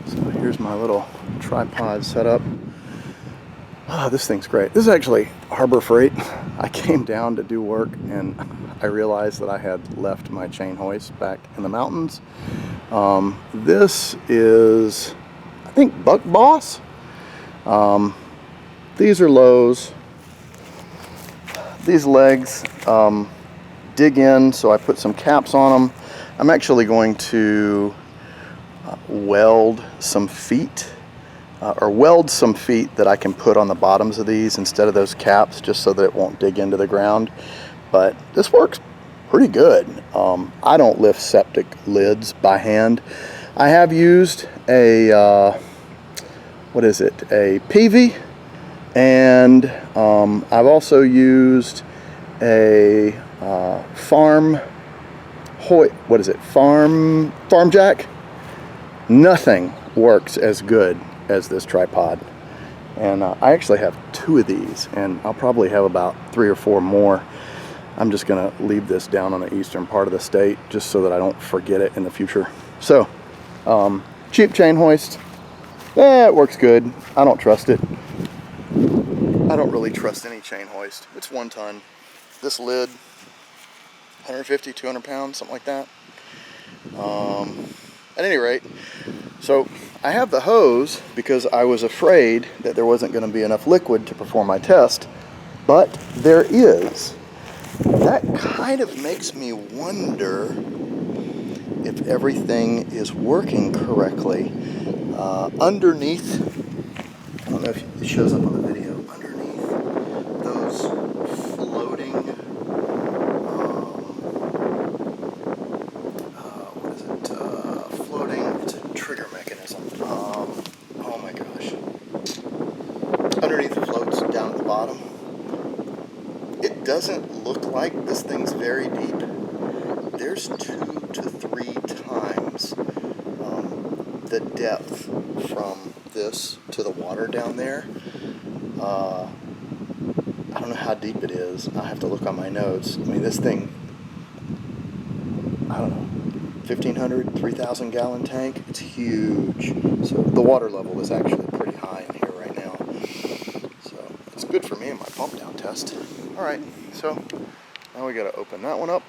So here's my little tripod setup. Oh, this thing's great. This is actually Harbor Freight. I came down to do work and I realized that I had left my chain hoist back in the mountains. This is, I think, Buck Boss. These are lows. These legs dig in, so I put some caps on them. I'm actually going to weld some feet that I can put on the bottoms of these instead of those caps, just so that it won't dig into the ground. But this works pretty good. I don't lift septic lids by hand. I have used a a PV, and I've also used a farm jack. Nothing works as good as this tripod, and I actually have 2 of these, and I'll probably have about 3 or 4 more. I'm just gonna leave this down on the eastern part of the state just so that I don't forget it in the future. So cheap chain hoist, it works good. I don't trust it. I don't really trust any chain hoist. It's 1 ton. This lid, 150, 200 pounds, something like that. At any rate, so I have the hose because I was afraid that there wasn't going to be enough liquid to perform my test, but there is. That kind of makes me wonder if everything is working correctly. Underneath, I don't know if it shows up on the video, underneath those floating, it's a trigger mechanism. Oh my gosh. Underneath the floats down at the bottom, it doesn't look like this thing's very deep. There's 2 to 3 times the depth from this to the water down there. I don't know how deep it is. I have to look on my notes. I mean, this thing, I don't know, 1,500, 3,000 gallon tank. It's huge. So the water level is actually pretty high in here right now. So it's good for me in my pump down test. All right, so now we got to open that one up.